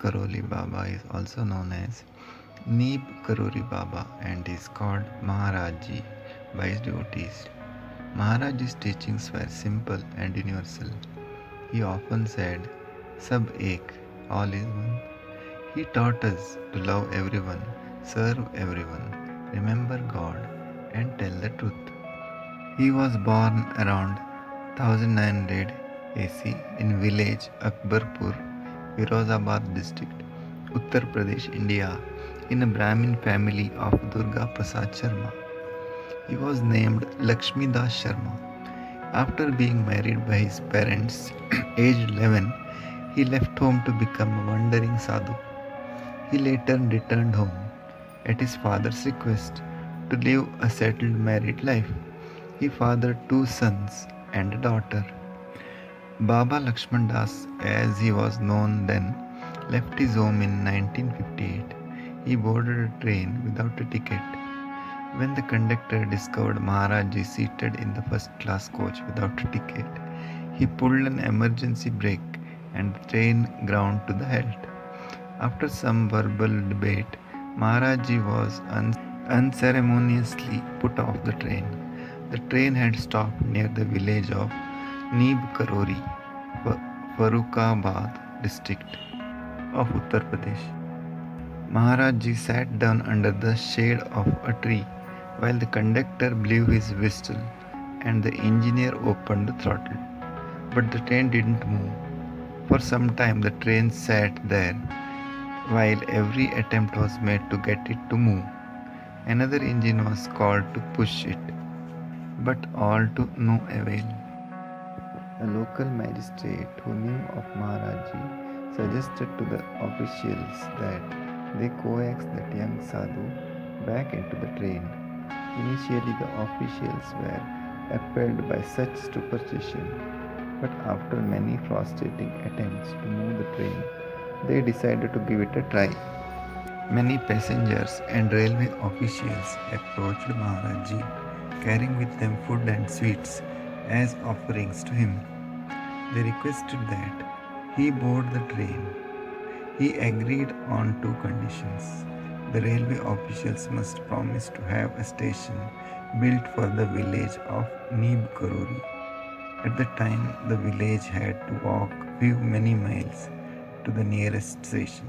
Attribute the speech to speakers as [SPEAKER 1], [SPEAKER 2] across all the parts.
[SPEAKER 1] Karoli Baba is also known as Neeb Karoli Baba and is called Maharaji by his devotees. Maharaj's teachings were simple and universal. He often said, Sab ek, all is one. He taught us to love everyone, serve everyone, remember God, and tell the truth. He was born around 1900 AC in village Akbarpur, Firozabad district, Uttar Pradesh, India, in a Brahmin family of Durga Prasad Sharma. He was named Lakshmi Das Sharma. After being married by his parents, aged 11, he left home to become a wandering sadhu. He later returned home at his father's request to live a settled married life. He fathered two sons and a daughter. Baba Lakshman Das, as he was known then, left his home in 1958. He boarded a train without a ticket. When the conductor discovered Maharaji seated in the first class coach without a ticket, he pulled an emergency brake and the train ground to the halt. After some verbal debate, Maharaji was unceremoniously put off the train. The train had stopped near the village of Neeb Karori, Farrukhabad district of Uttar Pradesh. Maharaji sat down under the shade of a tree while the conductor blew his whistle and the engineer opened the throttle. But the train didn't move. For some time the train sat there while every attempt was made to get it to move. Another engine was called to push it, but all to no avail. A local magistrate who knew of Maharaji suggested to the officials that they coax that young sadhu back into the train. Initially, the officials were appalled by such superstition, but after many frustrating attempts to move the train, they decided to give it a try. Many passengers and railway officials approached Maharaji, carrying with them food and sweets as offerings to him. They requested that he board the train. He agreed on two conditions. The railway officials must promise to have a station built for the village of Neeb Karori. At the time, the village had to walk many miles to the nearest station,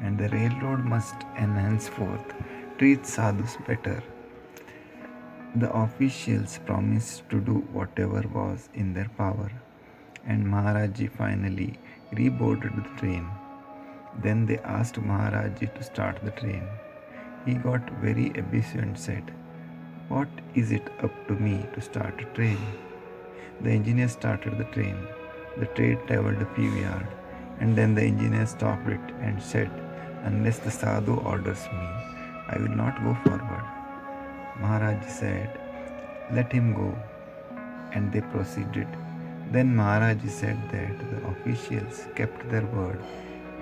[SPEAKER 1] and the railroad must henceforth treat sadhus better. The officials promised to do whatever was in their power, and Maharaji finally reboarded the train. Then they asked Maharaji to start the train. He got very abusive and said, What is it up to me to start a train? The engineer started the train. The train traveled a few yards, and then the engineer stopped it and said, Unless the sadhu orders me, I will not go forward. Maharaji said, Let him go. And they proceeded. Then Maharaji said that the officials kept their word,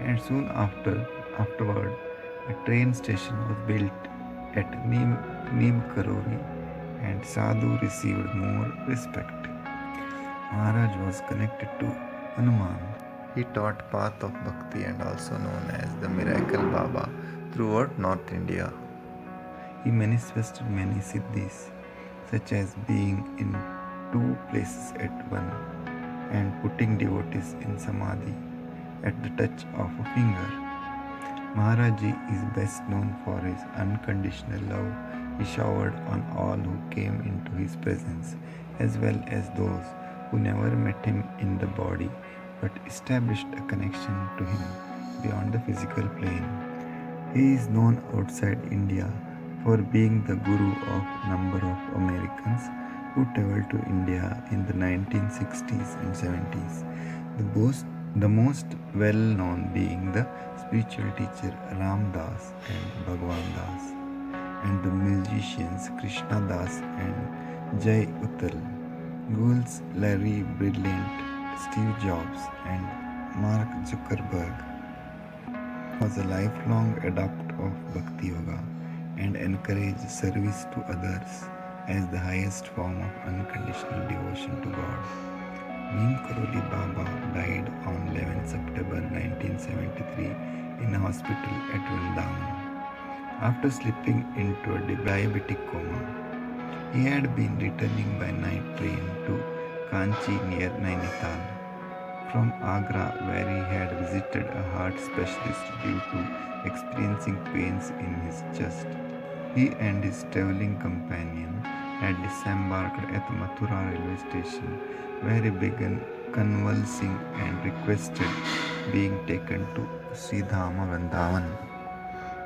[SPEAKER 1] and soon afterward, a train station was built at Neem Karori, and sadhu received more respect. Maharaj was connected to Hanuman. He taught path of bhakti and also known as the Miracle Baba throughout North India. He manifested many siddhis, such as being in two places at one and putting devotees in samadhi at the touch of a finger. Maharaji is best known for his unconditional love he showered on all who came into his presence, as well as those who never met him in the body but established a connection to him beyond the physical plane. He is known outside India for being the guru of a number of Americans who traveled to India in the 1960s and 70s. The most well-known being the spiritual teacher Ram Das and Bhagwan Das, and the musicians Krishna Das and Jai Uttal, Google's Larry Brilliant, Steve Jobs, and Mark Zuckerberg. Was a lifelong adept of Bhakti Yoga and encouraged service to others as the highest form of unconditional devotion to God. Neem Karoli Baba died on 11 September 1973 in a hospital at Vrindavan after slipping into a diabetic coma. He had been returning by night train to Kanchi near Nainital from Agra, where he had visited a heart specialist due to experiencing pains in his chest. He and his traveling companion had disembarked at Mathura railway station, where he began convulsing and requested being taken to Sridhama Vrindavan.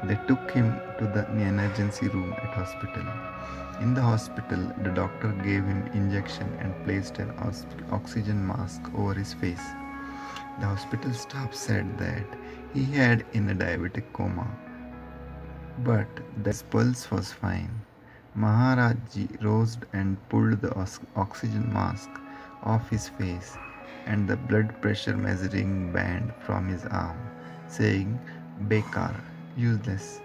[SPEAKER 1] They took him to the emergency room at hospital. In the hospital, the doctor gave him injection and placed an oxygen mask over his face. The hospital staff said that he had in a diabetic coma, but his pulse was fine. Maharajji rose and pulled the oxygen mask off his face and the blood pressure measuring band from his arm, saying, Bekar, useless.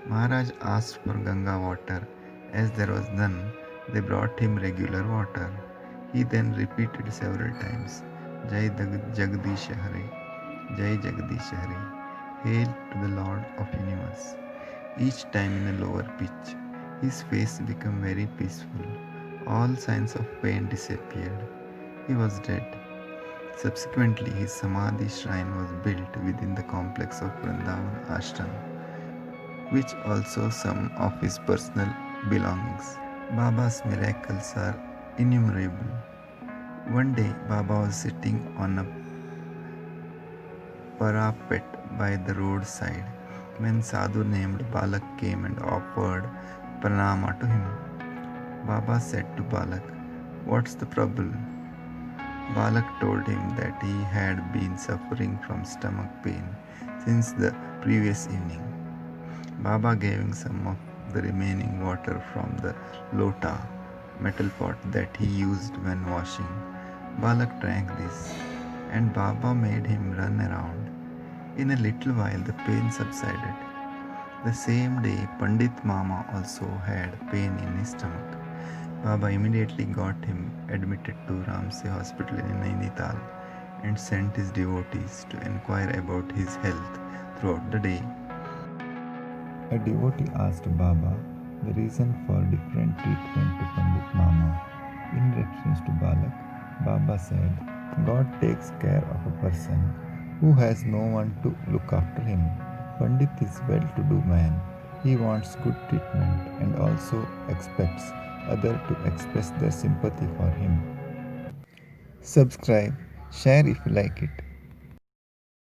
[SPEAKER 1] Maharaj asked for Ganga water. As there was none, they brought him regular water. He then repeated several times, Jai Jagdish Hare, Jai Jagdish Hare, Hail to the Lord of Universe. Each time in a lower pitch, his face became very peaceful. All signs of pain disappeared. He was dead. Subsequently, his Samadhi shrine was built within the complex of Vrindavan Ashram, which also some of his personal belongings. Baba's miracles are innumerable. One day, Baba was sitting on a parapet by the roadside when Sadhu named Balak came and offered pranama to him. Baba said to Balak, What's the trouble? Balak told him that he had been suffering from stomach pain since the previous evening. Baba gave him some of the remaining water from the lota, metal pot that he used when washing. Balak drank this, and Baba made him run around. In a little while, the pain subsided. The same day, Pandit Mama also had pain in his stomach. Baba immediately got him admitted to Ramsay Hospital in Nainital and sent his devotees to inquire about his health throughout the day. A devotee asked Baba the reason for different treatment to Pandit Mama. In reference to Balak, Baba said, God takes care of a person who has no one to look after him. Pandit is well-to-do man. He wants good treatment and also expects others to express their sympathy for him. Subscribe, share if you like it.